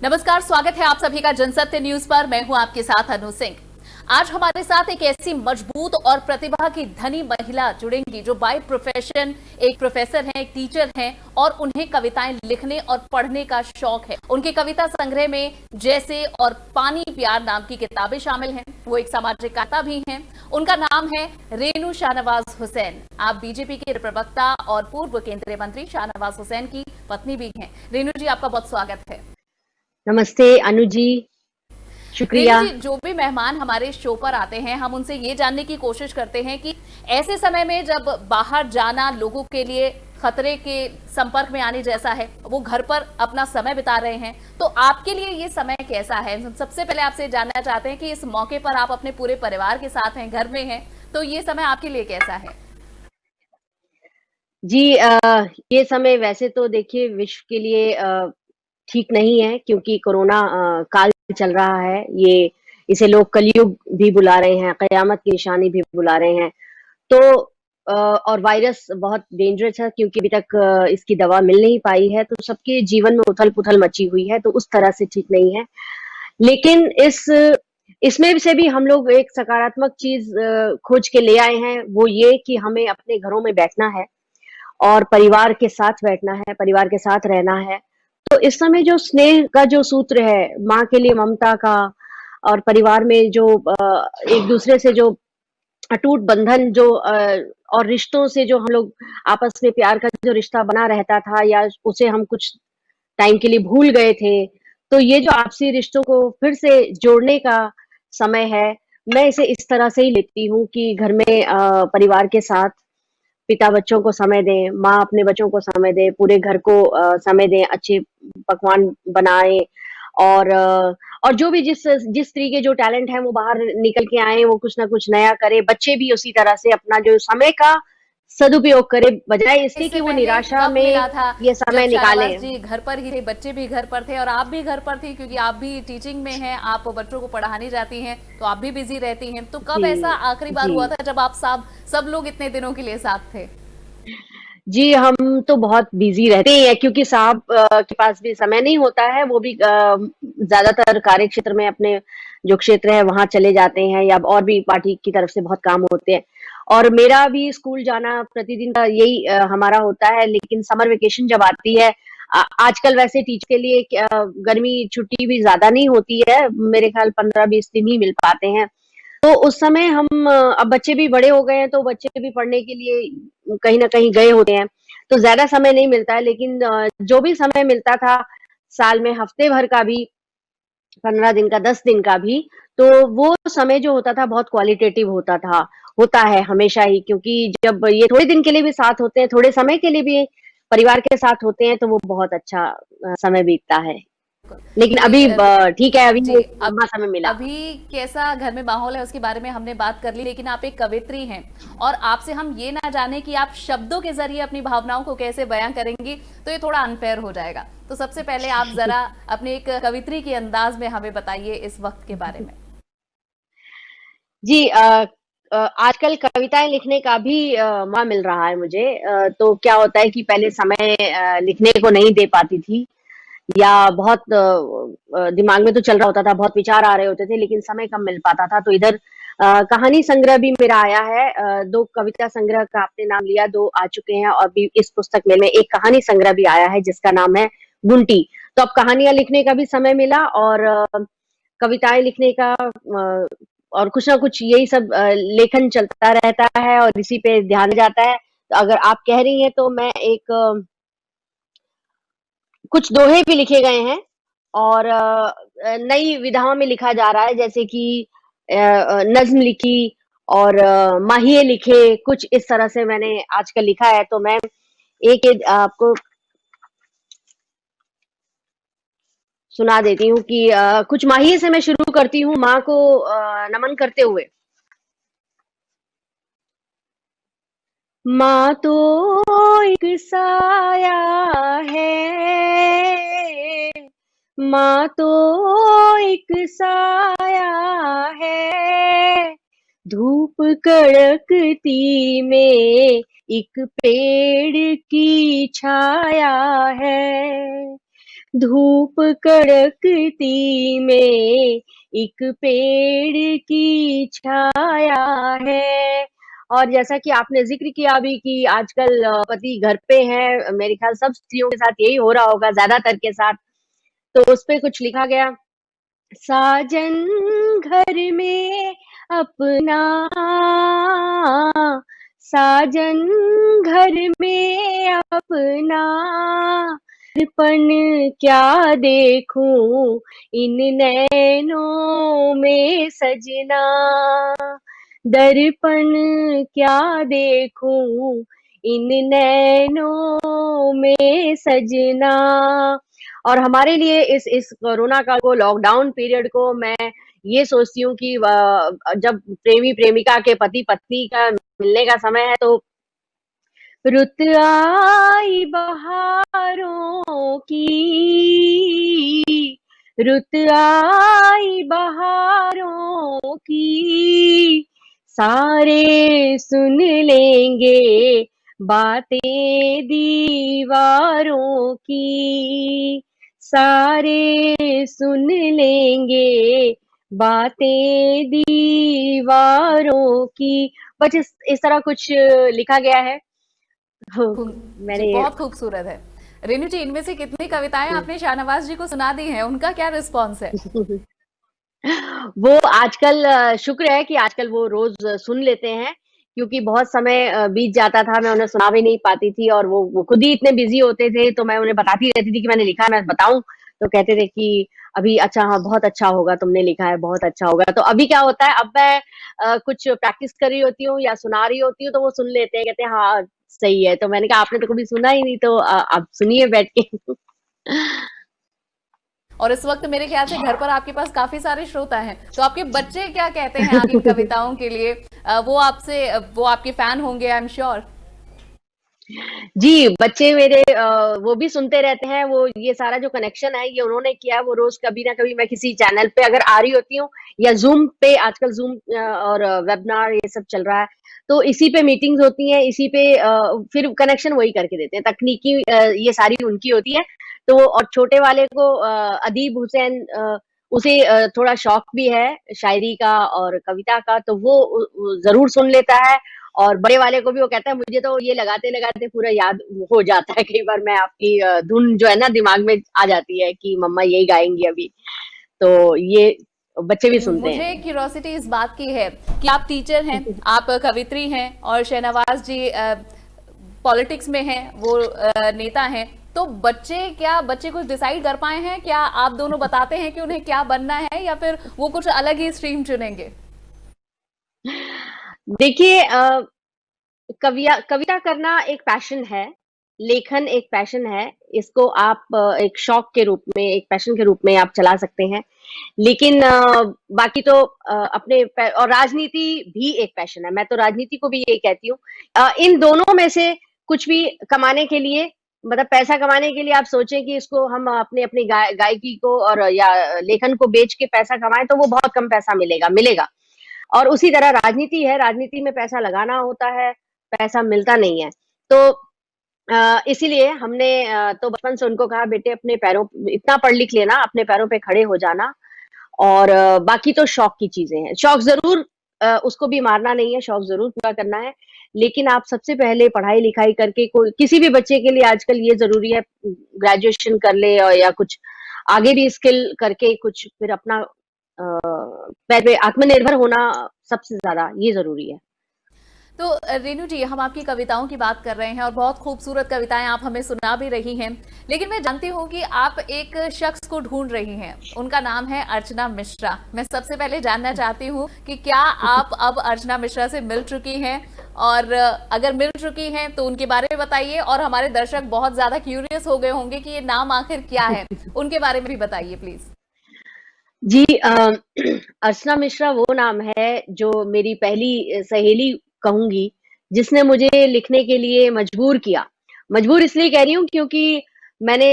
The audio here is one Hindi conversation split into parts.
नमस्कार, स्वागत है आप सभी का जनसत्य न्यूज पर। मैं हूं आपके साथ अनु सिंह। आज हमारे साथ एक ऐसी मजबूत और प्रतिभा की धनी महिला जुड़ेंगी जो बाय प्रोफेशन एक प्रोफेसर हैं, एक टीचर हैं और उन्हें कविताएं लिखने और पढ़ने का शौक है। उनके कविता संग्रह में जैसे और पानी प्यार नाम की किताबें शामिल हैं। वो एक सामाजिक कार्यकर्ता भी हैं। उनका नाम है रेनू शाहनवाज हुसैन। आप बीजेपी के प्रवक्ता और पूर्व केंद्रीय मंत्री शाहनवाज हुसैन की पत्नी भी हैं। रेनू जी, आपका बहुत स्वागत है। नमस्ते अनु जी, शुक्रिया। जी, जो भी मेहमान हमारे शो पर आते हैं, हम उनसे ये जानने की कोशिश करते हैं कि ऐसे समय में जब बाहर जाना लोगों के लिए खतरे के संपर्क में आने जैसा है, वो घर पर अपना समय बिता रहे हैं, तो आपके लिए ये समय कैसा है? सबसे पहले आपसे जानना चाहते हैं कि इस मौके पर आप अपने पूरे परिवार के साथ हैं, घर में हैं, तो ये समय आपके लिए कैसा है? जी, ये समय वैसे तो देखिए विश्व के लिए ठीक नहीं है, क्योंकि कोरोना काल चल रहा है। ये इसे लोग कलयुग भी बुला रहे हैं, कयामत की निशानी भी बुला रहे हैं। तो और वायरस बहुत डेंजरस है, क्योंकि अभी तक इसकी दवा मिल नहीं पाई है, तो सबके जीवन में उथल-पुथल मची हुई है, तो उस तरह से ठीक नहीं है। लेकिन इसमें से भी हम लोग एक सकारात्मक चीज़ खोज के ले आए हैं, वो ये कि हमें अपने घरों में बैठना है और परिवार के साथ बैठना है, परिवार के साथ रहना है। तो इस समय जो स्नेह का जो सूत्र है, माँ के लिए ममता का और परिवार में जो एक-दूसरे से जो अटूट बंधन जो और रिश्तों से जो हम लोग आपस में प्यार का जो रिश्ता बना रहता था, या उसे हम कुछ टाइम के लिए भूल गए थे, तो ये जो आपसी रिश्तों को फिर से जोड़ने का समय है। मैं इसे इस तरह से ही लेती हूँ कि घर में परिवार के साथ पिता बच्चों को समय दें, माँ अपने बच्चों को समय दे, पूरे घर को समय दें, अच्छे पकवान बनाएँ और और जो भी जिस तरीके जो टैलेंट है वो बाहर निकल के आएँ, वो कुछ ना कुछ नया करें। बच्चे भी उसी तरह से अपना जो समय का सदुपयोग करें, बजाए इसके इससे कि वो पहले निराशा वक्त में मिला था ये जब समय शाहनवाज निकालें। जी घर पर ही थे, बच्चे भी घर पर थे और आप भी घर पर थी, क्योंकि आप भी टीचिंग में हैं, आप बच्चों को पढ़ाने जाती हैं, तो आप भी बिजी रहती हैं। तो कब जी, ऐसा आखिरी बार जी। हुआ था जब आप सब लोग इतने दिनों के लिए साथ थे? जी, हम तो बहुत बिज़ी रहते ही हैं, क्योंकि साहब के पास भी समय नहीं होता है, वो भी ज़्यादातर कार्यक्षेत्र में अपने जो क्षेत्र है वहाँ चले जाते हैं, या और भी पार्टी की तरफ से बहुत काम होते हैं। और मेरा भी स्कूल जाना प्रतिदिन का यही हमारा होता है, लेकिन समर वेकेशन जब आती है, आजकल वैसे टीचर के लिए गर्मी छुट्टी भी ज़्यादा नहीं होती है, मेरे ख्याल 15-20 दिन ही मिल पाते हैं। तो उस समय हम अब बच्चे भी बड़े हो गए हैं, तो बच्चे भी पढ़ने के लिए कहीं न कहीं गए होते हैं, तो ज़्यादा समय नहीं मिलता है। लेकिन जो भी समय मिलता था, साल में हफ्ते भर का भी, 15 दिन का, 10 दिन का भी, तो वो समय जो होता था बहुत क्वालिटेटिव होता था, होता है हमेशा ही, क्योंकि जब ये थोड़े दिन के लिए भी साथ होते हैं, थोड़े समय के लिए भी परिवार के साथ होते हैं, तो वो बहुत अच्छा समय बीतता है। लेकिन क्योंकि अभी ठीक है, अभी जी, एक लंबा समय मिला। अभी कैसा घर में माहौल है उसके बारे में हमने बात कर ली, लेकिन आप एक कवित्री हैं और आपसे हम ये ना जाने कि आप शब्दों के जरिए अपनी भावनाओं को कैसे बयां करेंगी, तो ये थोड़ा अनफेयर हो जाएगा। तो सबसे पहले आप जरा अपने एक कवित्री के अंदाज में हमें बताइए इस वक्त के बारे में। जी, आजकल कविताएँ लिखने का भी मौका मिल रहा है मुझे। तो क्या होता है कि पहले समय लिखने को नहीं दे पाती थी, या बहुत दिमाग में तो चल रहा होता था, बहुत विचार आ रहे होते थे, लेकिन समय कम मिल पाता था। तो इधर कहानी संग्रह भी मेरा आया है। 2 कविता संग्रह का आपने नाम लिया, 2 आ चुके हैं, और भी इस पुस्तक में एक कहानी संग्रह भी आया है जिसका नाम है गुंटी। तो अब कहानियाँ लिखने का भी समय मिला, और कविताएँ लिखने का और कुछ ना कुछ यही सब लेखन चलता रहता है, और इसी पे ध्यान जाता है। तो अगर आप कह रही हैं, तो मैं एक कुछ दोहे भी लिखे गए हैं, और नई विधाओं में लिखा जा रहा है, जैसे कि नज़्म लिखी, और माहिए लिखे, कुछ इस तरह से मैंने आजकल लिखा है। तो मैं एक-एक आपको सुना देती हूँ कि कुछ माहिए से मैं शुरू करती हूँ, माँ को नमन करते हुए। माँ तो एक साया है, माँ तो एक साया है, धूप कड़कती में एक पेड़ की छाया है, धूप कड़कती में एक पेड़ की छाया है। और जैसा कि आपने ज़िक्र किया अभी कि आजकल पति घर पे हैं, मेरे ख़्याल सब स्त्रियों के साथ यही हो रहा होगा ज़्यादातर के साथ। तो उसपे कुछ लिखा गया, साजन घर में अपना, साजन घर में अपना, दर्पण क्या देखूं इन नैनों में सजना, दर्पण क्या देखूं इन नैनों में सजना। और हमारे लिए इस कोरोना का को लॉकडाउन पीरियड को मैं ये सोचती हूँ कि जब प्रेमी प्रेमिका के पति पत्नी का मिलने का समय है तो रुत आई बहारों की, रुत आई बहारों की, सारे सुन लेंगे बातें दीवारों की, सारे सुन लेंगे बातें दीवारों की। बस इस तरह कुछ लिखा गया है। हो, जी, मैंने बहुत खूबसूरत है। रेनू जी, इनमें से कितनी कविताएं आपने शाहनवाज जी को सुना दी हैं, उनका क्या रिस्पॉन्स है? वो आजकल शुक्र है कि आजकल वो रोज सुन लेते हैं, क्योंकि बहुत समय बीत जाता था, मैं उन्हें सुना भी नहीं पाती थी और वो खुद ही इतने बिजी होते थे, तो मैं उन्हें बताती रहती थी कि मैंने लिखा है, मैं बताऊं, तो कहते थे कि अभी अच्छा, हाँ बहुत अच्छा होगा, तुमने लिखा है बहुत अच्छा होगा। तो अभी क्या होता है, अब मैं कुछ प्रैक्टिस कर रही होती हूँ या सुना रही होती हूँ तो वो सुन लेते हैं, कहते हैं हाँ सही है। तो मैंने कहा आपने तो कभी सुना ही नहीं, तो अब सुनिए बैठ के। और इस वक्त मेरे ख्याल से घर पर आपके पास काफी सारे श्रोता हैं, तो आपके बच्चे क्या कहते हैं आपकी इन कविताओं के लिए? वो आपके फैन होंगे, आई एम श्योर। जी, बच्चे मेरे वो भी सुनते रहते हैं, वो ये सारा जो कनेक्शन है ये उन्होंने किया है, वो रोज़ कभी ना कभी मैं किसी चैनल पे अगर आ रही होती हूँ या ज़ूम पे, आजकल ज़ूम और वेबिनार ये सब चल रहा है, तो इसी पे मीटिंग्स होती हैं, इसी पे फिर कनेक्शन वही करके देते हैं, तकनीकी ये सारी उनकी होती है। तो और छोटे वाले को अदीब हुसैन उसे थोड़ा शौक भी है शायरी का और कविता का, तो वो ज़रूर सुन लेता है। और बड़े वाले को भी वो कहता है मुझे तो ये लगाते-लगाते पूरा याद हो जाता है, कई बार मैं आपकी धुन जो है ना दिमाग में आ जाती है कि मम्मा यही गाएँगी अभी। तो ये बच्चे भी सुनते हैं। मुझे क्यूरोसिटी इस बात की है कि आप टीचर हैं, आप कवित्री हैं और शहनवाज जी पॉलिटिक्स में हैं, वो नेता हैं। तो बच्चे कुछ डिसाइड कर पाए हैं क्या? आप दोनों बताते हैं कि उन्हें क्या बनना है या फिर वो कुछ अलग ही स्ट्रीम चुनेंगे? देखिए कविता करना एक पैशन है, लेखन एक पैशन है, इसको आप एक शौक के रूप में, एक पैशन के रूप में आप चला सकते हैं। लेकिन बाकी तो और राजनीति भी एक पैशन है, मैं तो राजनीति को भी यही कहती हूँ। इन दोनों में से कुछ भी कमाने के लिए, मतलब पैसा कमाने के लिए आप सोचें कि इसको हम अपनी गायकी को और या लेखन को बेच के पैसा कमाएँ तो वो बहुत कम पैसा मिलेगा। और उसी तरह राजनीति है, राजनीति में पैसा लगाना होता है, पैसा मिलता नहीं है। तो इसीलिए हमने तो बचपन से उनको कहा बेटे अपने पैरों इतना पढ़ लिख लेना, अपने पैरों पे खड़े हो जाना और बाकी तो शौक की चीज़ें हैं। शौक ज़रूर उसको भी मारना नहीं है, शौक ज़रूर पूरा करना है, लेकिन आप सबसे पहले पढ़ाई-लिखाई करके कोई किसी भी बच्चे के लिए आजकल ये ज़रूरी है ग्रेजुएशन कर ले और या कुछ आगे भी स्किल करके कुछ फिर अपना पैर पे आत्मनिर्भर होना सबसे ज़्यादा ये ज़रूरी है। तो रेनू जी, हम आपकी कविताओं की बात कर रहे हैं और बहुत खूबसूरत कविताएं आप हमें सुना भी रही हैं, लेकिन मैं जानती हूँ कि आप एक शख्स को ढूंढ रही हैं, उनका नाम है अर्चना मिश्रा। मैं सबसे पहले जानना चाहती हूँ कि क्या आप अब अर्चना मिश्रा से मिल चुकी हैं, और अगर मिल चुकी हैं तो उनके बारे में बताइए, और हमारे दर्शक बहुत ज्यादा क्यूरियस हो गए होंगे कि ये नाम आखिर क्या है, उनके बारे में भी बताइए प्लीज। जी अर्चना मिश्रा वो नाम है जो मेरी पहली सहेली कहूँगी, जिसने मुझे लिखने के लिए मजबूर किया। मजबूर इसलिए कह रही हूँ क्योंकि मैंने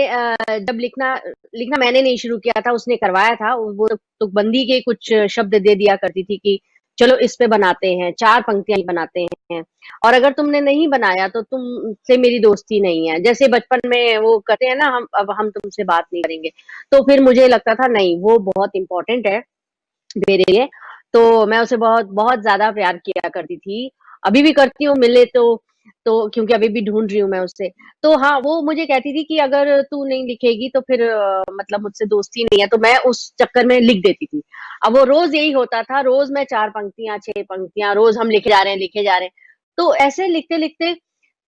जब लिखना मैंने नहीं शुरू किया था, उसने करवाया था। वो तुकबंदी के कुछ शब्द दे दिया करती थी कि चलो इस पे बनाते हैं, 4 पंक्तियाँ ही बनाते हैं, और अगर तुमने नहीं बनाया तो तुमसे मेरी दोस्ती नहीं है। जैसे बचपन में वो कहते हैं ना, हम तुमसे बात नहीं करेंगे। तो फिर मुझे लगता था नहीं, वो बहुत इम्पोर्टेंट है मेरे लिए, तो मैं उसे बहुत बहुत ज़्यादा प्यार किया करती थी। अभी भी करती हूँ, मिले तो क्योंकि अभी भी ढूँढ रही हूँ मैं उसे। तो हाँ, वो मुझे कहती थी कि अगर तू नहीं लिखेगी तो फिर मतलब मुझसे दोस्ती नहीं है, तो मैं उस चक्कर में लिख देती थी। अब वो रोज़ यही होता था, रोज़ मैं 4 पंक्तियाँ, 6 पंक्तियाँ रोज़ हम लिखे जा रहे हैं, लिखे जा रहे हैं। तो ऐसे लिखते-लिखते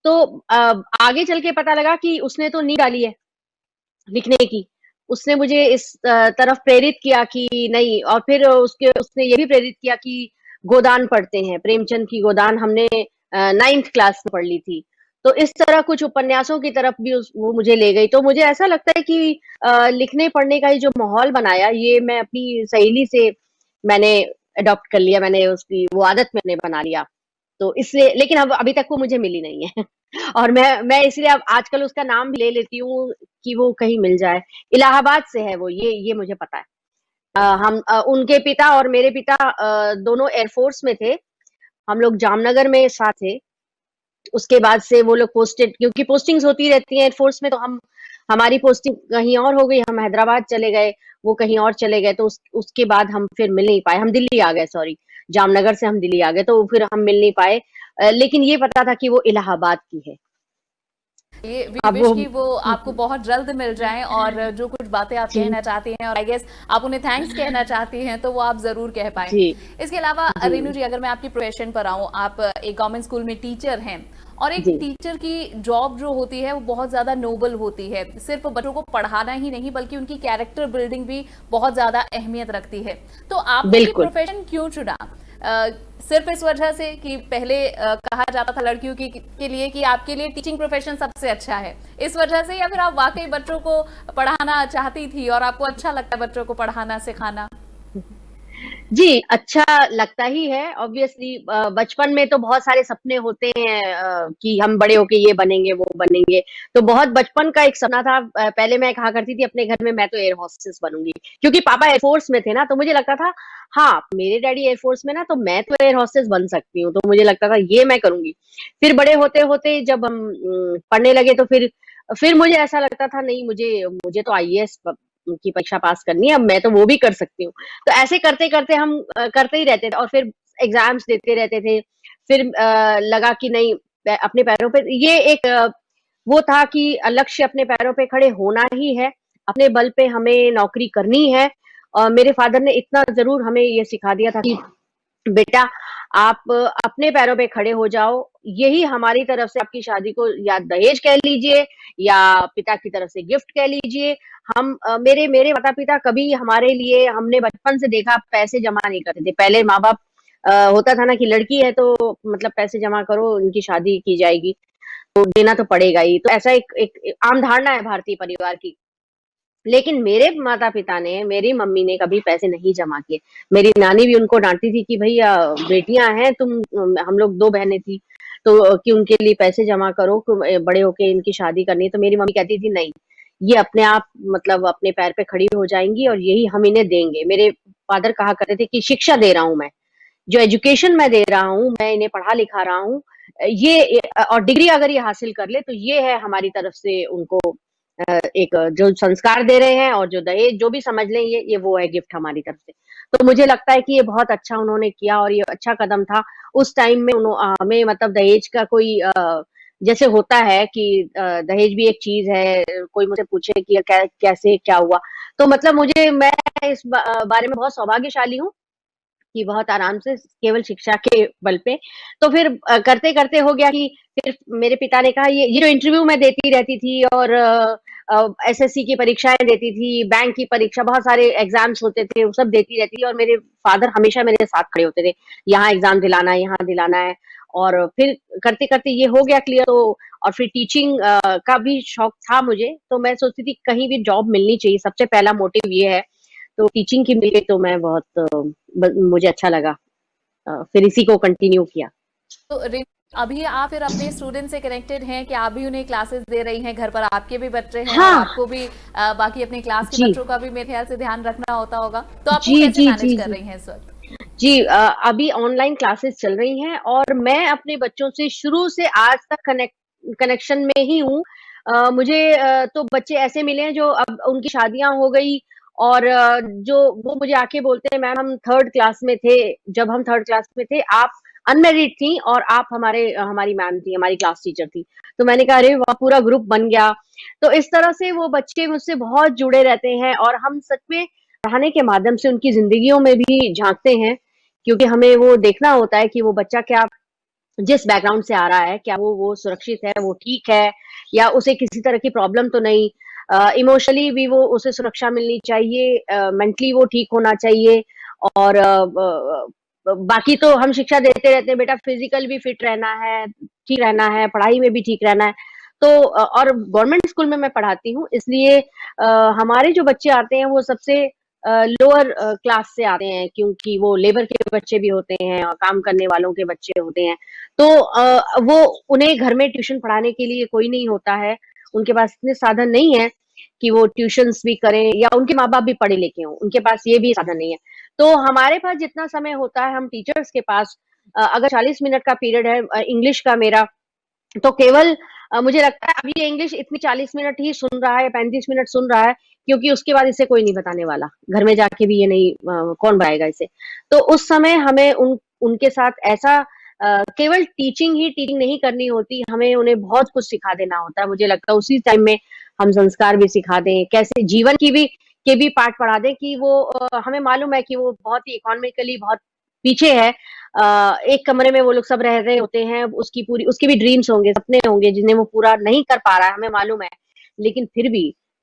तो आगे चल के पता लगा कि उसने तो नींद डाली है लिखने की। उसने मुझे इस तरफ प्रेरित किया कि नहीं, और फिर उसने ये भी प्रेरित किया कि गोदान पढ़ते हैं, प्रेमचंद की गोदान हमने 9th क्लास में पढ़ ली थी। तो इस तरह कुछ उपन्यासों की तरफ भी वो मुझे ले गई। तो मुझे ऐसा लगता है कि लिखने पढ़ने का ये जो माहौल बनाया, ये मैं अपनी सहेली से मैंने अडॉप्ट कर लिया, मैंने उसकी वो आदत मैंने बना लिया। तो इसलिए, लेकिन अब अभी तक वो मुझे मिली नहीं है। और मैं इसलिए अब आजकल उसका नाम भी ले लेती हूँ कि वो कहीं मिल जाए। इलाहाबाद से है वो, ये मुझे पता है। उनके पिता और मेरे पिता दोनों एयरफोर्स में थे। हम लोग जामनगर में साथ थे। उसके बाद से वो लोग पोस्टेड, क्योंकि पोस्टिंग्स होती रहती हैं एयरफोर्स में, तो हमारी पोस्टिंग कहीं और हो गई, हम हैदराबाद चले गए, वो कहीं और चले गए, तो उसके बाद हम फिर मिल नहीं पाए। हम दिल्ली आ गए, सॉरी, जामनगर से हम दिल्ली आ गए, तो फिर हम मिल नहीं पाए। लेकिन ये पता था कि वो इलाहाबाद की है। ये वी अब विश कि वो आपको बहुत जल्द मिल जाएं, और जो कुछ बातें आप जी, कहना चाहती हैं, और आई गेस आप उन्हें थैंक्स कहना चाहती हैं, तो वो आप जरूर कह पाएं। जी, इसके अलावा जी, रेनू जी, अगर मैं आपकी प्रोफेशन पर आऊं, आप एक गवर्नमेंट स्कूल में टीचर हैं, और एक जी, टीचर की जॉब जो होती है वो बहुत ज्यादा नोबल होती है। सिर्फ बच्चों को पढ़ाना ही नहीं, बल्कि उनकी कैरेक्टर बिल्डिंग भी बहुत ज्यादा अहमियत रखती है। तो आपने ये बिल्कुल। प्रोफेशन क्यों चुना? सिर्फ इस वजह से कि पहले कहा जाता था लड़कियों के लिए कि आपके लिए टीचिंग प्रोफेशन सबसे अच्छा है, इस वजह से, या फिर आप वाकई बच्चों को पढ़ाना चाहती थी और आपको अच्छा लगता है बच्चों को पढ़ाना सिखाना? जी, अच्छा लगता ही है ऑब्वियसली। बचपन में तो बहुत सारे सपने होते हैं कि हम बड़े होके ये बनेंगे, वो बनेंगे। तो बहुत बचपन का एक सपना था। पहले मैं कहा करती थी अपने घर में, मैं तो एयर होस्टेस बनूँगी। क्योंकि पापा एयर फोर्स में थे ना, तो मुझे लगता था हाँ, मेरे डैडी एयर फोर्स में ना, तो मैं तो एयर होस्टेस बन सकती हूँ। तो मुझे लगता था ये मैं करूँगी। फिर बड़े होते-होते जब हम पढ़ने लगे, तो फिर मुझे ऐसा लगता था नहीं, मुझे मुझे तो आईएएस की परीक्षा पास करनी है, अब मैं तो वो भी कर सकती हूँ। तो ऐसे करते-करते हम करते ही रहते थे, और फिर एग्ज़ाम्स देते रहते थे। फिर लगा कि नहीं, अपने पैरों पे ये एक वो था कि लक्ष्य अपने पैरों पे खड़े होना ही है, अपने बल पे हमें नौकरी करनी है। मेरे फ़ादर ने इतना ज़रूर हमें ये सिखा दिया था कि बेटा, आप अपने पैरों पे खड़े हो जाओ, यही हमारी तरफ से आपकी शादी को या दहेज कह लीजिए या पिता की तरफ से गिफ्ट कह लीजिए। मेरे मेरे माता-पिता कभी हमारे लिए, हमने बचपन से देखा, पैसे जमा नहीं करते थे। पहले माँ-बाप होता था ना कि लड़की है तो मतलब पैसे जमा करो, उनकी शादी की जाएगी, तो देना तो पड़ेगा ही। तो ऐसा एक एक आम धारणा है भारतीय परिवार की। लेकिन मेरे माता-पिता ने, मेरी मम्मी ने कभी पैसे नहीं जमा किए। मेरी नानी भी उनको डाँटती थी कि भई बेटियाँ हैं तुम, हम लोग 2 बहनें थी, तो कि उनके लिए पैसे जमा करो, बड़े होके इनकी शादी करनी है। तो मेरी मम्मी कहती थी नहीं, ये अपने आप मतलब अपने पैर पे खड़ी हो जाएँगी और यही हम इन्हें देंगे। मेरे फादर कहा करते थे कि शिक्षा दे रहा हूँ मैं, जो एजुकेशन मैं दे रहा हूँ, मैं इन्हें पढ़ा-लिखा रहा हूँ, और डिग्री अगर ये हासिल कर ले तो ये है हमारी तरफ से उनको एक जो संस्कार दे रहे हैं, और जो दहेज जो भी समझ लें, ये वो है गिफ्ट हमारी तरफ से। तो मुझे लगता है कि ये बहुत अच्छा उन्होंने किया, और ये अच्छा कदम था। उस टाइम में हमें मतलब दहेज का कोई जैसे होता है कि दहेज भी एक चीज़ है, कोई मुझसे पूछे कि कैसे क्या हुआ? तो मतलब मैं इस बारे में बहुत सौभाग्यशाली हूँ कि बहुत आराम से केवल शिक्षा के बल पे। तो फिर करते-करते हो गया कि फिर मेरे पिता ने कहा ये जो इंटरव्यू मैं देती रहती थी, और एसएससी की परीक्षाएँ देती थी, बैंक की परीक्षा, बहुत सारे एग्ज़ाम्स होते थे, वो सब देती रहती थी, और मेरे फादर हमेशा मेरे साथ खड़े होते थे। यहाँ एग्ज़ाम दिलाना है, यहाँ दिलाना है, और फिर करते-करते ये हो गया क्लियर। तो और फिर टीचिंग का भी शौक था मुझे, तो मैं सोचती थी कहीं भी जॉब मिलनी चाहिए, सबसे पहला मोटिव ये है। तो टीचिंग की मिली तो मैं बहुत मुझे अच्छा लगा। फिर इसी को कंटिन्यू किया। तो अभी आप फिर अपने स्टूडेंट से कनेक्टेड हैं कि आप भी उन्हें क्लासेस दे रही हैं, घर पर आपके भी बच्चे हैं और हाँ, आपको भी बाकी अपने क्लास के जी। बच्चों का भी मेरे ख्याल से ध्यान रखना होता होगा, तो आप वो जी, कैसे जी, मैनेज जी, कर जी। रही हैं इस वक्त? जी अभी ऑनलाइन क्लासेस चल रही हैं और मैं अपने बच्चों से शुरू से आज तक कनेक्शन में ही हूँ। मुझे तो बच्चे ऐसे मिले हैं जो अब उनकी शादियाँ हो गई और जो वो मुझे आके बोलते हैं मैम हम 3rd क्लास में थे, जब हम 3rd क्लास में थे आप अनमैरिड थी और आप हमारी मैम थी, हमारी क्लास टीचर थी। तो मैंने कहा अरे वाह! पूरा ग्रुप बन गया। तो इस तरह से वो बच्चे मुझसे बहुत जुड़े रहते हैं और हम सच में पढ़ाने के माध्यम से उनकी ज़िंदगियों में भी झाँकते हैं। क्योंकि हमें वो देखना होता है कि वो बच्चा क्या जिस बैकग्राउंड से आ रहा है, क्या वो सुरक्षित है, वो ठीक है या उसे किसी तरह की प्रॉब्लम तो नहीं। इमोशनली भी वो उसे सुरक्षा मिलनी चाहिए, मेंटली वो ठीक होना चाहिए और बाकी तो हम शिक्षा देते रहते हैं, बेटा फिजिकल भी फिट रहना है, ठीक रहना है, पढ़ाई में भी ठीक रहना है। तो और गवर्नमेंट स्कूल में मैं पढ़ाती हूँ, इसलिए हमारे जो बच्चे आते हैं वो सबसे लोअर क्लास से आते हैं क्योंकि वो लेबर के बच्चे भी होते हैं और काम करने वालों के बच्चे होते हैं। तो वो उन्हें घर में ट्यूशन पढ़ाने के लिए कोई नहीं होता है, उनके पास इतने साधन नहीं है कि वो ट्यूशन्स भी करें या उनके माँ-बाप भी पढ़े-लिखे हों, उनके पास ये भी साधन नहीं है। तो हमारे पास जितना समय होता है हम टीचर्स के पास अगर 40 मिनट का पीरियड है इंग्लिश का मेरा तो केवल मुझे लगता है अभी ये इंग्लिश इतनी 40 मिनट ही सुन रहा है या 35 मिनट सुन रहा है क्योंकि उसके बाद इसे कोई नहीं बताने वाला। घर में जाके भी ये नहीं कौन बताएगा इसे। तो उस समय हमें उनके साथ ऐसा केवल टीचिंग नहीं करनी होती, हमें उन्हें बहुत कुछ सिखा देना होता है। मुझे लगता है उसी टाइम में हम संस्कार भी सिखा दें, कैसे जीवन के भी पाठ पढ़ा दें कि वो हमें मालूम है कि वो बहुत ही इकोनॉमिकली बहुत पीछे है। एक कमरे में वो लोग सब रह रहे होते हैं, उसकी भी ड्रीम्स होंगे, सपने होंगे जिन्हें वो पूरा नहीं कर पा रहा है, हमें मालूम है। लेकिन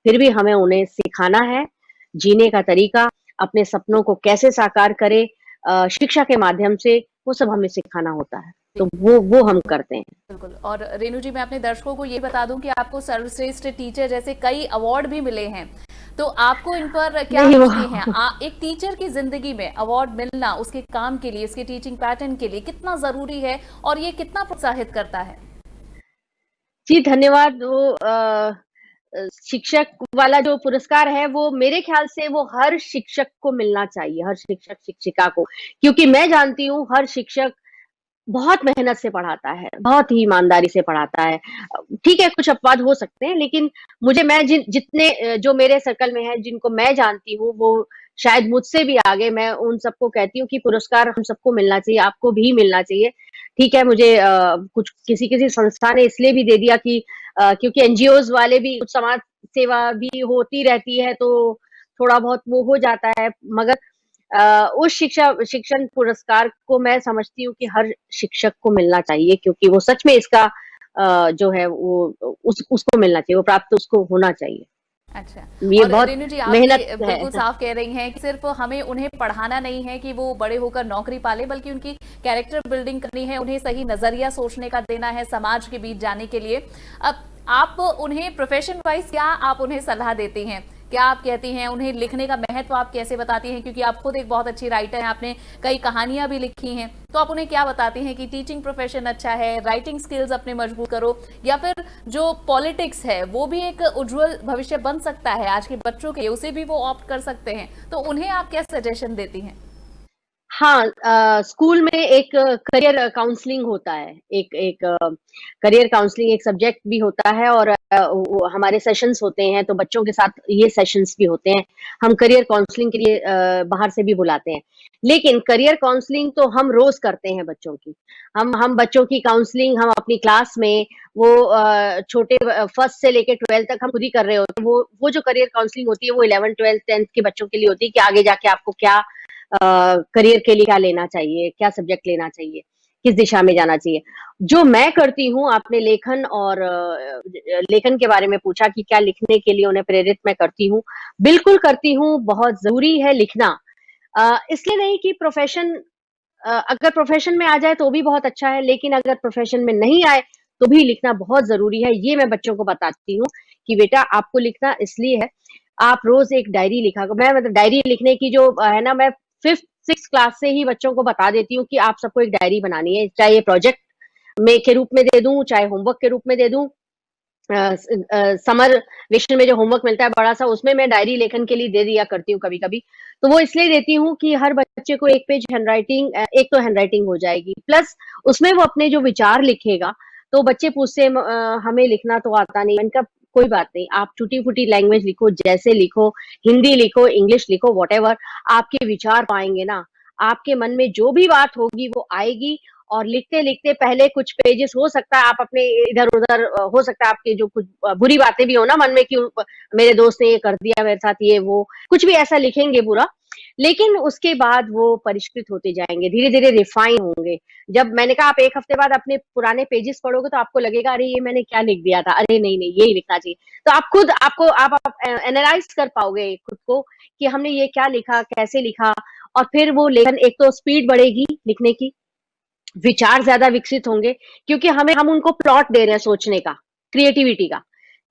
फिर भी हमें उन्हें सिखाना है, जीने का तरीका, अपने सपनों को कैसे साकार करें शिक्षा के माध्यम से, वो सब हमें सिखाना होता है। तो वो हम करते हैं। बिल्कुल। और रेणु जी, मैं अपने दर्शकों को ये बता दूं कि आपको सर्वश्रेष्ठ टीचर जैसे कई अवार्ड भी मिले हैं, तो आपको इन पर क्या नहीं वो सोचती हैं? एक टीचर की जिंदगी में अवार्ड मिलना उसके काम के लिए, उसके टीचिंग पैटर्न के लिए कितना जरूरी है और ये कितना प्रोत्साहित करता है? जी, धन्यवाद। वो शिक्षक वाला जो पुरस्कार है वो मेरे ख्याल से वो हर शिक्षक को मिलना चाहिए, हर शिक्षक-शिक्षिका को। क्योंकि मैं जानती हूँ हर शिक्षक बहुत मेहनत से पढ़ाता है, बहुत ही ईमानदारी से पढ़ाता है। ठीक है, कुछ अपवाद हो सकते हैं, लेकिन मैं जितने जो मेरे सर्कल में हैं, जिनको मैं जानती हूँ, वो शायद मुझसे भी आगे, मैं उन सबको कहती हूँ कि पुरस्कार हम सबको मिलना चाहिए, आपको भी मिलना चाहिए। ठीक है, मुझे कुछ किसी संस्था ने इसलिए भी दे दिया कि क्योंकि एनजीओज़ वाले भी कुछ समाज सेवा भी होती रहती है, तो थोड़ा बहुत वो हो जाता है, मगर उस शिक्षण पुरस्कार को मैं समझती हूँ कि हर शिक्षक को मिलना चाहिए क्योंकि वो सच में इसका जो है वो उसको मिलना चाहिए, वो प्राप्त उसको होना चाहिए। अच्छा। ये और बहुत रेणु जी, आप मेहनत ये है। बिल्कुल साफ कह रही हैं कि सिर्फ हमें उन्हें पढ़ाना नहीं है कि वो बड़े होकर नौकरी पाले, बल्कि उनकी कैरेक्टर बिल्डिंग करनी है, उन्हें सही नजरिया सोचने का देना है समाज के बीच जाने के लिए। अब आप उन्हें प्रोफेशन वाइज क्या आप उन्हें सलाह देती हैं? क्या आप कहती हैं उन्हें लिखने का महत्व आप कैसे बताती हैं? क्योंकि आप खुद एक बहुत अच्छी राइटर हैं, आपने कई कहानियां भी लिखी हैं, तो आप उन्हें क्या बताती हैं कि टीचिंग प्रोफेशन अच्छा है, राइटिंग स्किल्स अपने मजबूत करो, या फिर जो पॉलिटिक्स है वो भी एक उज्जवल भविष्य बन सकता है आज के बच्चों के, उसे भी वो ऑप्ट कर सकते हैं, तो उन्हें आप क्या सजेशन देती हैं? हाँ, स्कूल में एक करियर काउंसलिंग होता है। एक एक करियर काउंसलिंग एक सब्जेक्ट भी होता है और वो हमारे सेशंस होते हैं, तो बच्चों के साथ ये सेशंस भी होते हैं। हम करियर काउंसलिंग के लिए बाहर से भी बुलाते हैं। लेकिन करियर काउंसलिंग तो हम रोज़ करते हैं बच्चों की। हम बच्चों की काउंसलिंग हम अपनी क्लास में वो छोटे फर्स्ट से लेके 12th तक हम खुद ही कर रहे होते हैं। वो जो करियर काउंसलिंग होती है वो 11th, 12th, 10th के बच्चों के लिए होती है कि आगे जाके आपको क्या करियर के लिए क्या लेना चाहिए, क्या सब्जेक्ट लेना चाहिए, किस दिशा में जाना चाहिए। जो मैं करती हूँ, आपने लेखन के बारे में पूछा कि क्या लिखने के लिए उन्हें प्रेरित मैं करती हूँ। बिल्कुल करती हूँ, बहुत ज़रूरी है लिखना। इसलिए नहीं कि अगर प्रोफ़ेशन में आ जाए तो भी बहुत अच्छा है, लेकिन अगर प्रोफ़ेशन में नहीं आए, तो भी लिखना बहुत ज़रूरी है। ये मैं बच्चों को बताती हूँ कि बेटा आपको लिखना इसलिए है, आप रोज़ एक डायरी लिखा करो। मैं मतलब डायरी लिखने की जो है ना, मैं 5th 6th क्लास से ही बच्चों को बता देती हूँ कि आप सबको एक डायरी बनानी है, चाहे ये प्रोजेक्ट में के रूप में दे दूँ, चाहे होमवर्क के रूप में दे दूँ। समर वेकेशन में जो होमवर्क मिलता है बड़ा सा, उसमें मैं डायरी लेखन के लिए दे दिया करती हूँ कभी-कभी। तो वो इसलिए देती हूँ कि हर बच्चे को एक पेज एक तो हैंडराइटिंग हो जाएगी, प्लस उसमें वो अपने जो विचार लिखेगा, तो बच्चे पूछते हैं हमें लिखना तो आता नहीं। मैंने कहा कोई बात नहीं, आप टूटी-फूटी लैंग्वेज लिखो, जैसे लिखो, हिंदी लिखो, इंग्लिश लिखो, व्हाटएवर, आपके विचार पाएँगे ना, आपके मन में जो भी बात होगी वो आएगी। और लिखते-लिखते पहले कुछ पेजेस हो सकता है आप अपने इधर-उधर हो सकता है आपके जो कुछ बुरी बातें भी हो ना मन में कि मेरे दोस्त ने ये कर दिया मेरे साथ ये वो, कुछ भी ऐसा लिखेंगे बुरा, लेकिन उसके बाद वो परिष्कृत होते जाएँगे, धीरे-धीरे रिफाइन होंगे। जब मैंने कहा आप 1 हफ्ते बाद अपने पुराने पेजेस पढ़ोगे तो आपको लगेगा अरे ये मैंने क्या लिख दिया था, अरे नहीं-नहीं यही लिखना चाहिए। तो आप खुद आपको आप एनालाइज़ कर पाओगे खुद को कि हमने ये क्या लिखा, कैसे लिखा और फिर वो लेखन एक तो स्पीड बढ़ेगी लिखने की, विचार ज़्यादा विकसित होंगे क्योंकि हम उनको प्लॉट दे रहे हैं सोचने का, क्रिएटिविटी का।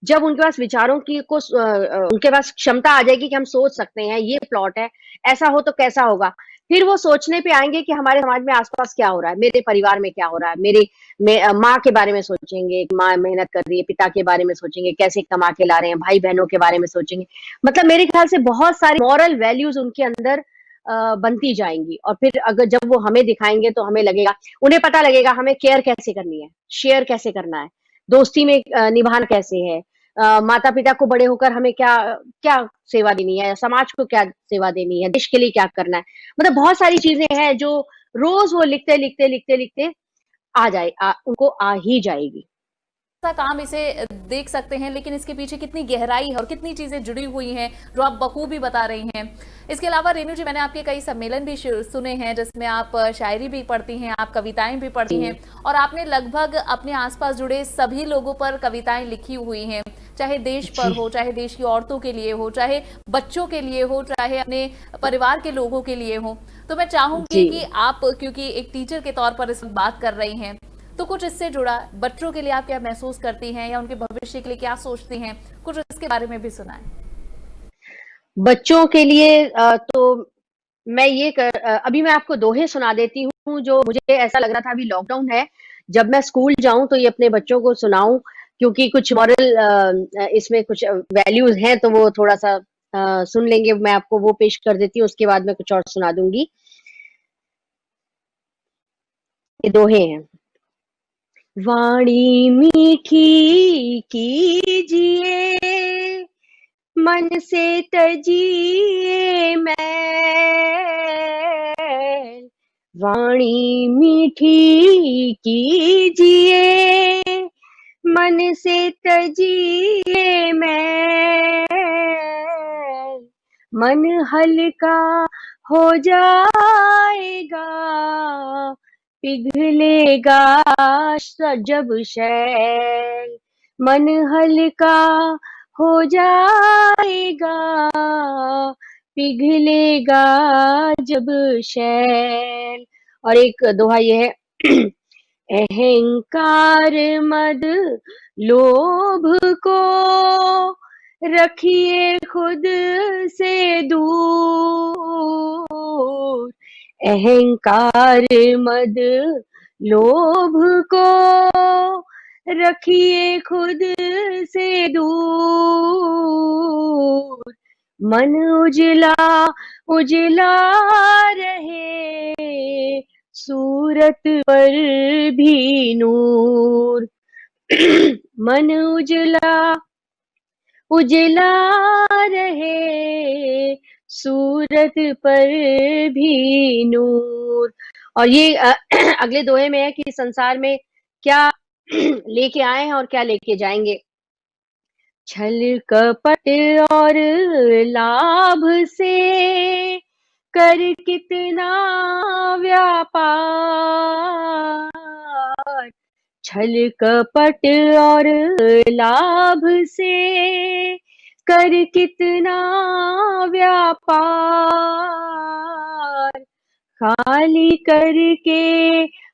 जब उनके पास विचारों की उनके पास क्षमता आ जाएगी कि हम सोच सकते हैं, ये प्लॉट है, ऐसा हो तो कैसा होगा? फिर वो सोचने पे आएँगे कि हमारे समाज में आस-पास क्या हो रहा है, मेरे परिवार में क्या हो रहा है, माँ के बारे में सोचेंगे, माँ मेहनत कर रही है, पिता के बारे में सोचेंगे, कैसे कमा के ला रहे हैं, भाई-बहनों के बारे में सोचेंगे। मतलब मेरे ख्याल से बहुत सारी मॉरल वैल्यूज़ उनके अंदर बनती जाएँगी और फिर अगर जब वो हमें दिखाएँगे तो हमें लगेगा उन्हें पता लगेगा हमें केयर कैसे करनी है, शेयर कैसे करना है, दोस्ती में निभाना कैसे है, माता-पिता को बड़े होकर हमें क्या क्या सेवा देनी है, समाज को क्या सेवा देनी है, देश के लिए क्या करना है। मतलब बहुत सारी चीज़ें हैं जो रोज़ वो लिखते उनको आ ही जाएगी। सा काम इसे देख सकते हैं, लेकिन इसके पीछे कितनी गहराई है और कितनी चीजें जुड़ी हुई हैं जो आप बखूबी बता रही हैं। इसके अलावा रेणु जी, मैंने आपके कई सम्मेलन भी सुने हैं जिसमें आप शायरी भी पढ़ती हैं, आप कविताएं भी पढ़ती हैं और आपने लगभग अपने आसपास जुड़े सभी लोगों पर कविताएं लिखी हुई हैं, चाहे देश पर हो, चाहे देश की औरतों के लिए हो, चाहे बच्चों के लिए हो, चाहे अपने परिवार के लोगों के लिए हो। तो मैं चाहूंगी कि आप, क्योंकि एक टीचर के तौर पर इस बात कर रही हैं, तो कुछ इससे जुड़ा बच्चों के लिए आप क्या महसूस करती हैं या उनके भविष्य के लिए क्या सोचती हैं, कुछ इसके बारे में भी सुनाएं। बच्चों के लिए अभी मैं आपको दोहे सुना देती हूँ जो मुझे ऐसा लग रहा था अभी लॉकडाउन है, जब मैं स्कूल जाऊँ तो ये अपने बच्चों को सुनाऊँ क्योंकि कुछ मॉरल इसमें कुछ वैल्यूज़ हैं तो वो थोड़ा-सा सुन लेंगे। मैं आपको वो पेश कर देती हूँ, उसके बाद मैं कुछ और सुना दूँगी। ये दोहे हैं। वाणी मीठी कीजिए, मन से तजिए मैल। वाणी मीठी कीजिए, मन से तजिए मैल। मन हल्का हो जाएगा, पिघलेगा जब शैल। मन हल्का हो जाएगा, पिघलेगा जब शैल। और एक दोहा ये है अहंकार मद लोभ को रखिए खुद से दूर। अहंकार मद लोभ को रखिए खुद से दूर। मन उजला उजला रहे, सूरत पर भी नूर। मन उजला उजला रहे, सूरत पर भी नूर। और ये अगले दोहे में है कि संसार में क्या लेके आए हैं और क्या लेके जाएंगे। छल कपट और लाभ से कर कितना व्यापार। छल कपट और लाभ से कर कितना व्यापार। खाली करके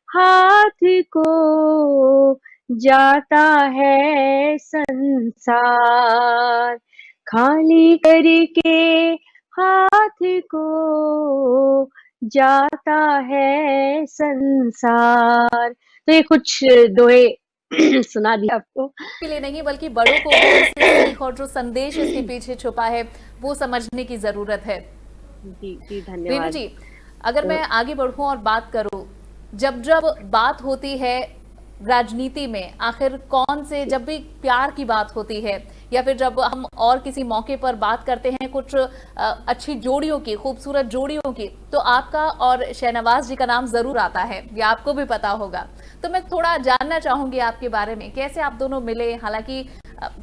हाथ को जाता है संसार। खाली करके हाथ को जाता है संसार। तो ये कुछ दोहे सुना दिया आपको। के लिए नहीं बल्कि बड़ों को भी इससे सीख और जो संदेश इसके पीछे छुपा है वो समझने की जरूरत है। जी, जी, रेणु धन्यवाद। जी, अगर तो मैं आगे बढ़ूं और बात करूं, जब जब बात होती है राजनीति में, आखिर कौन से, जब भी प्यार की बात होती है या फिर जब हम और किसी मौके पर बात करते हैं कुछ अच्छी जोड़ियों की, खूबसूरत जोड़ियों की, तो आपका और शहनवाज जी का नाम जरूर आता है, ये आपको भी पता होगा। तो मैं थोड़ा जानना चाहूंगी आपके बारे में, कैसे आप दोनों मिले। हालांकि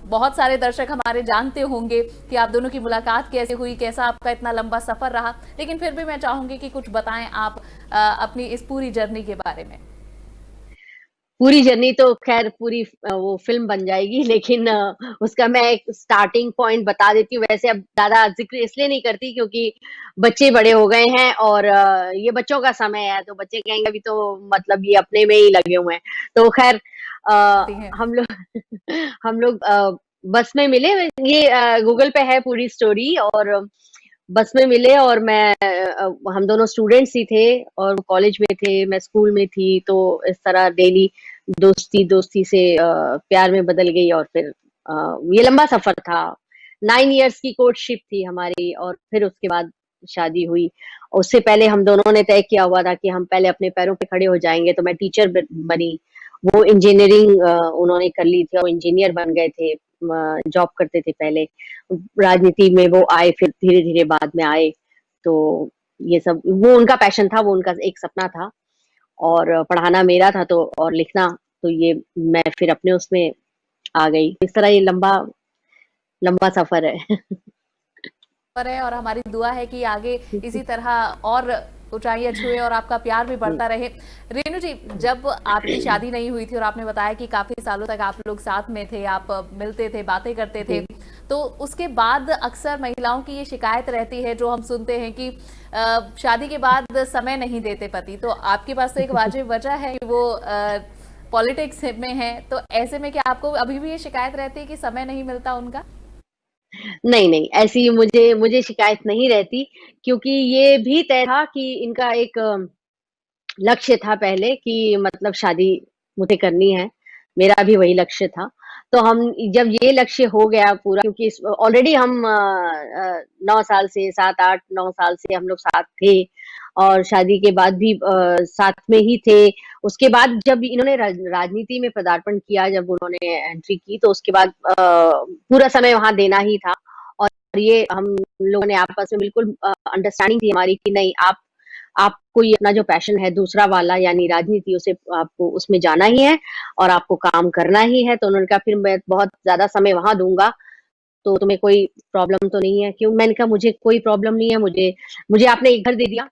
बहुत सारे दर्शक हमारे जानते होंगे कि आप दोनों की मुलाकात कैसे हुई, कैसा आपका इतना लंबा सफर रहा, लेकिन फिर भी मैं चाहूंगी कि कुछ बताएं आप अपनी इस पूरी जर्नी के बारे में। पूरी जर्नी तो खैर पूरी वो फ़िल्म बन जाएगी, लेकिन उसका मैं एक स्टार्टिंग पॉइंट बता देती हूँ। वैसे अब ज़्यादा ज़िक्र इसलिए नहीं करती क्योंकि बच्चे बड़े हो गए हैं और ये बच्चों का समय है, तो बच्चे कहेंगे अभी तो मतलब ये अपने में ही लगे हुए हैं। तो खैर आती हैं। हम लोग हम लोग बस में मिले। ये गूगल पे है पूरी स्टोरी। और बस में मिले और हम दोनों स्टूडेंट्स ही थे और वो कॉलेज में थे, मैं स्कूल में थी। तो इस तरह डेली दोस्ती दोस्ती से प्यार में बदल गई। और फिर ये लंबा सफर था। 9 इयर्स की कोर्टशिप थी हमारी और फिर उसके बाद शादी हुई। उससे पहले हम दोनों ने तय किया हुआ था कि हम पहले अपने पैरों पे खड़े हो जाएंगे। तो मैं टीचर बनी, वो इंजीनियरिंग उन्होंने कर ली थी और इंजीनियर बन गए थे, जॉब करते थे पहले। राजनीति में वो आए, फिर धीरे-धीरे बाद में आए। तो ये सब वो उनका पैशन था, वो उनका एक सपना था और पढ़ाना मेरा था तो और लिखना। तो ये मैं फिर अपने उसमें आ गई। इस तरह ये लंबा लंबा सफर है। पर है और हमारी दुआ है कि आगे इसी तरह और ऊंचाइयां छुए और आपका प्यार भी बढ़ता रहे। रेणु जी, जब आपकी शादी नहीं हुई थी और आपने बताया कि काफी सालों तक आप लोग साथ में थे, आप मिलते थे, बातें करते थे, तो उसके बाद अक्सर महिलाओं की ये शिकायत रहती है जो हम सुनते हैं कि शादी के बाद समय नहीं देते पति। तो आपके पास तो एक वाजिब वजह है कि वो पॉलिटिक्स में है, तो ऐसे में क्या आपको अभी भी ये शिकायत रहती है कि समय नहीं मिलता उनका? नहीं, नहीं, ऐसी मुझे मुझे शिकायत नहीं रहती क्योंकि ये भी तय था कि इनका एक लक्ष्य था पहले कि मतलब शादी मुझे करनी है। मेरा भी वही लक्ष्य था। तो हम जब ये लक्ष्य हो गया पूरा, क्योंकि ऑलरेडी हम 9 साल से 7, 8, 9 साल से हम लोग साथ थे और शादी के बाद भी साथ में ही थे। उसके बाद जब इन्होंने राजनीति में पदार्पण किया, जब उन्होंने एंट्री की, तो उसके बाद पूरा समय वहाँ देना ही था। और ये हम लोगों ने आपस में बिल्कुल अंडरस्टैंडिंग थी हमारी कि नहीं, आपको ये अपना जो पैशन है दूसरा वाला यानी राजनीति, उसे आपको उसमें जाना ही है और आपको काम करना ही है। तो उन्होंने कहा फिर मैं बहुत ज़्यादा समय वहाँ दूँगा, तो तुम्हें कोई प्रॉब्लम तो नहीं है? क्यों? मैंने कहा मुझे कोई प्रॉब्लम नहीं है। मुझे मुझे आपने एक घर दे दिया,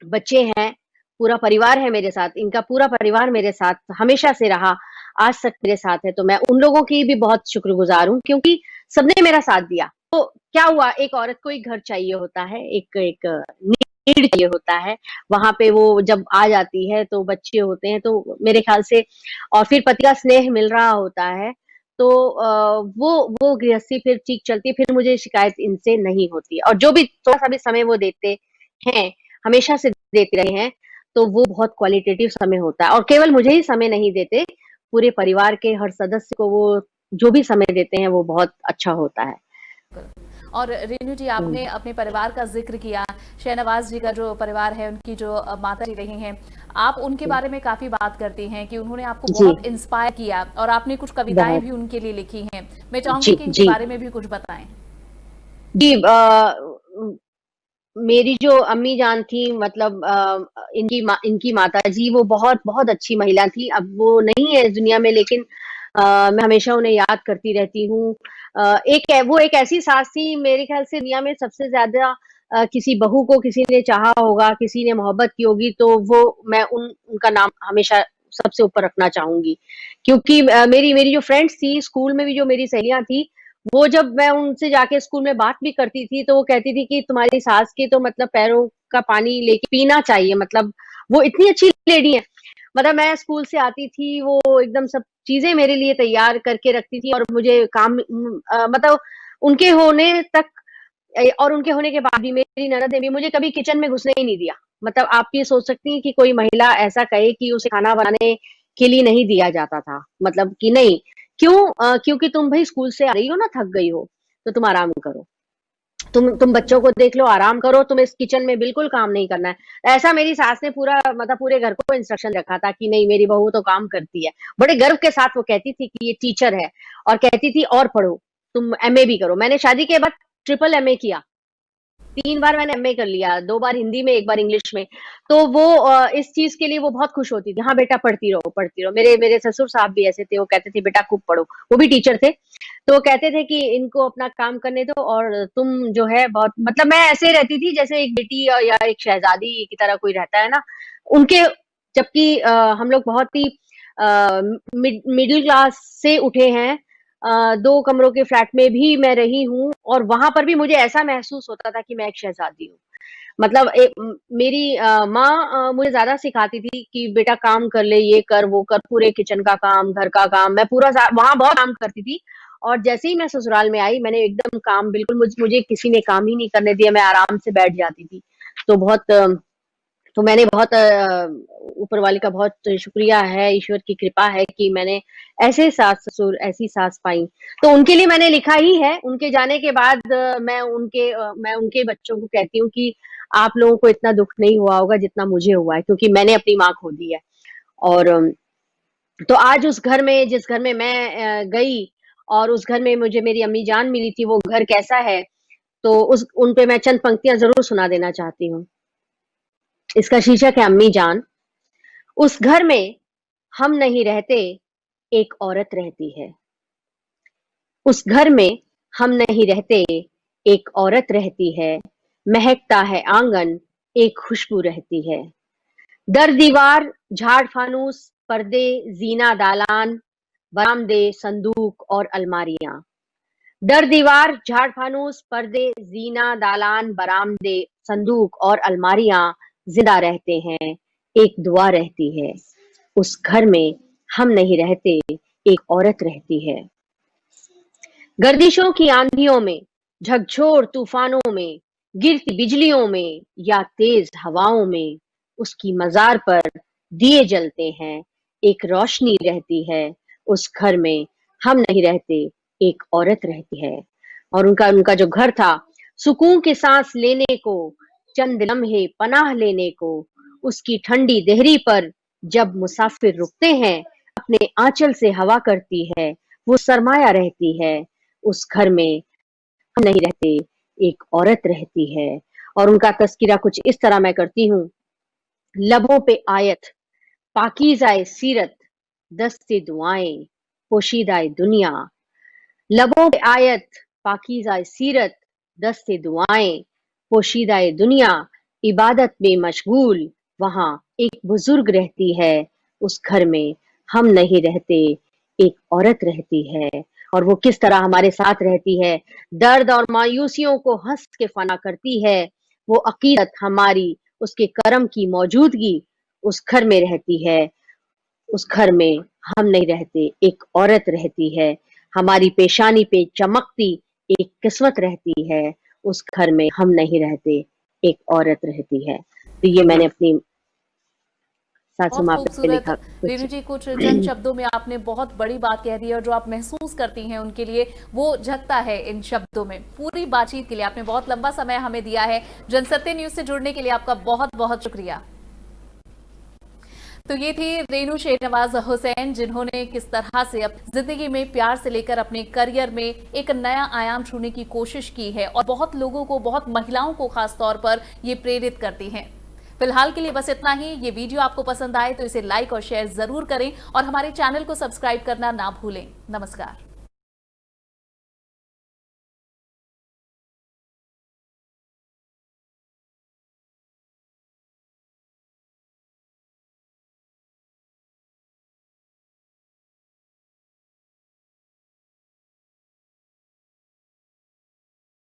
बच्चे हैं, पूरा परिवार है मेरे साथ। इनका पूरा परिवार मेरे साथ हमेशा से रहा, आज तक मेरे साथ है। तो मैं उन लोगों की भी बहुत शुक्रगुज़ार हूँ क्योंकि सबने मेरा साथ दिया। तो क्या हुआ, एक औरत को एक घर चाहिए होता है, एक एक नीड चाहिए होता है। वहाँ पे वो जब आ जाती है तो बच्चे होते हैं, तो मेरे ख़्याल से और फिर पति का स्नेह मिल रहा होता है, तो वो गृहस्थी फिर ठीक चलती है। फिर मुझे शिकायत इनसे नहीं होती और जो भी थोड़ा-सा भी समय वो देते हैं, हमेशा से देते रहे हैं, तो वो बहुत क्वालिटेटिव समय होता है। और केवल मुझे ही समय नहीं देते, पूरे परिवार के हर सदस्य को वो जो भी समय देते हैं, वो बहुत अच्छा होता है। और रेणु जी, हुँ, आपने अपने परिवार का जिक्र किया, शहनवाज जी का जो परिवार है, उनकी जो माता जी रही हैं, आप उनके हुँ। बारे में काफी बात करती हैं कि उन्होंने आपको जी, बहुत इंस्पायर किया और आपने कुछ कविताएं बहुत। भी उनके लिए लिखी हैं। मैं चाहूंगी जी, कि इनके जी। बारे में भी कुछ बताएं। जी, मेरी जो अम्मी जान थी, मतलब इनकी माताजी वो बहुत बहुत अच्छी महिला थी। अब वो नहीं है इस दुनिया में, लेकिन मैं हमेशा उन्हें याद करती रहती हूँ। वो एक ऐसी सास थी, मेरे ख्याल से दुनिया में सबसे ज़्यादा किसी बहू को किसी ने चाहा होगा, किसी ने मोहब्बत की होगी, तो वो मैं उनका नाम हमेशा सबसे ऊपर रखना चाहूँगी। क्योंकि मेरी मेरी जो फ्रेंड्स थी, स्कूल में भी जो मेरी सहेलियाँ थी, वो जब मैं उनसे जाके स्कूल में बात भी करती थी, तो वो कहती थी कि तुम्हारी सास के तो मतलब पैरों का पानी लेके पीना चाहिए, मतलब वो इतनी अच्छी लेडी हैं। मतलब मैं स्कूल से आती थी, वो एकदम सब चीज़ें मेरे लिए तैयार करके रखती थी और मुझे मतलब उनके होने तक और उनके होने के बाद भी मेरी ननद ने भी मुझे कभी किचन में घुसने ही नहीं दिया। मतलब आप ये सोच सकती हैं कि कोई महिला ऐसा कहे कि उसे खाना बनाने के लिए नहीं दिया जाता था। मतलब कि नहीं, क्यों? क्योंकि तुम भई स्कूल से आ रही हो ना, थक गई हो, तो तुम आराम करो। तुम बच्चों को देख लो, आराम करो, तुम्हें इस किचन में बिल्कुल काम नहीं करना है। ऐसा मेरी सास ने पूरा मतलब पूरे घर को इंस्ट्रक्शन रखा था कि नहीं, मेरी बहू तो काम करती है। बड़े गर्व के साथ वो कहती थी कि ये टीचर है, और कहती थी और पढ़ो, तुम एमए भी करो। मैंने शादी के बाद ट्रिपल एमए किया। 3 बार मैंने एमए कर लिया, 2 बार हिंदी में, 1 बार इंग्लिश में। तो वो इस चीज़ के लिए वो बहुत खुश होती थी। हाँ बेटा, पढ़ती रहो, पढ़ती रहो। मेरे मेरे ससुर साहब भी ऐसे थे, वो कहते थे बेटा खूब पढ़ो। वो भी टीचर थे। तो वो कहते थे कि इनको अपना काम करने दो, और तुम जो है बहुत, मतलब मैं ऐसे रहती थी जैसे एक बेटी या एक शहजादी की तरह कोई रहता है ना, उनके। जबकि हम लोग बहुत ही मिडिल क्लास से उठे हैं। 2 कमरों के फ्लैट में भी मैं रही हूँ, और वहां पर भी मुझे ऐसा महसूस होता था कि मैं एक शहजादी हूँ। मतलब मेरी माँ मुझे ज्यादा सिखाती थी कि बेटा काम कर ले, ये कर वो कर, पूरे किचन का काम, घर का काम। मैं पूरा वहां बहुत काम करती थी। और जैसे ही मैं ससुराल में आई, मैंने एकदम काम बिल्कुल, मुझे किसी ने काम ही नहीं करने दिया। मैं आराम से बैठ जाती थी। तो बहुत तो मैंने बहुत ऊपर वाले का बहुत शुक्रिया है, ईश्वर की कृपा है कि मैंने ऐसे सास ससुर, ऐसी सास पाई। तो उनके लिए मैंने लिखा ही है। उनके जाने के बाद मैं उनके बच्चों को कहती हूँ कि आप लोगों को इतना दुख नहीं हुआ होगा जितना मुझे हुआ है, क्योंकि मैंने अपनी माँ खो दी है। और तो आज उस घर में, जिस घर में मैं गई, और उस घर में मुझे मेरी अम्मी जान मिली थी, वो घर कैसा है, तो उस उन पे मैं चंद पंक्तियां जरूर सुना देना चाहती हूँ। इसका शीर्षक है अम्मी जान। उस घर में हम नहीं रहते, एक औरत रहती है। उस घर में हम नहीं रहते, एक औरत रहती है। महकता है आंगन, एक खुशबू रहती है। दर दीवार झाड़ फानूस, पर्दे जीना दालान, बरामदे संदूक और अलमारियां। दर दीवार झाड़ फानूस, पर्दे जीना दालान, बरामदे संदूक और अलमारियां जिंदा रहते हैं। एक दुआ रहती है। उस घर में हम नहीं रहते, एक औरत रहती है। गर्दिशों की आंधियों में, झकझोर तूफानों में, गिरती बिजलियों में या तेज हवाओं में, उसकी मजार पर दिए जलते हैं। एक रोशनी रहती है। उस घर में हम नहीं रहते, एक औरत रहती है। और उनका उनका जो घर था, सुकून की सांस लेने को, चंद लम्हे पनाह लेने को, उसकी ठंडी देहरी पर जब मुसाफिर रुकते हैं, अपने आंचल से हवा करती है, वो सरमाया रहती है। उस घर में हम नहीं रहते, एक औरत रहती है। और उनका तस्करा कुछ इस तरह मैं करती हूँ। लबों पे आयत, पाकीज़ाए सीरत, दस्ते दुआएं, पोशीदाए दुनिया। लबों पे आयत, पाकीज़ाए सीरत, दस्ते दुआएं, पोशीदाए दुनिया। इबादत में मशगूल वहां एक बुजुर्ग रहती है। उस घर में हम नहीं रहते, एक औरत रहती है। और वो किस तरह हमारे साथ रहती है, दर्द और मायूसियों को हंस के फना करती है। वो अकीदत हमारी, उसके करम की मौजूदगी उस घर में रहती है। उस घर में हम नहीं रहते, एक औरत रहती है। हमारी पेशानी पे चमकती एक किस्मत रहती है। उस घर में हम नहीं रहते, एक औरत रहती है। तो ये मैंने अपनी सासू बहुत माँ पे खूबसूरत। लिखा कुछ। रेणु जी, कुछ चंद शब्दों में आपने बहुत बड़ी बात कह दी है, और जो आप महसूस करती हैं उनके लिए वो झलकता है इन शब्दों में। पूरी बातचीत के लिए आपने बहुत लंबा समय हमें दिया है। जनसत्य न्यूज से जुड़ने के लिए आपका बहुत बहुत शुक्रिया। तो ये थी रेणु शेरनवाज हुसैन, जिन्होंने किस तरह से अब जिंदगी में प्यार से लेकर अपने करियर में एक नया आयाम छूने की कोशिश की है, और बहुत लोगों को, बहुत महिलाओं को खास तौर पर ये प्रेरित करती हैं। फिलहाल के लिए बस इतना ही। ये वीडियो आपको पसंद आए तो इसे लाइक और शेयर जरूर करें, और हमारे चैनल को सब्सक्राइब करना ना भूलें। नमस्कार।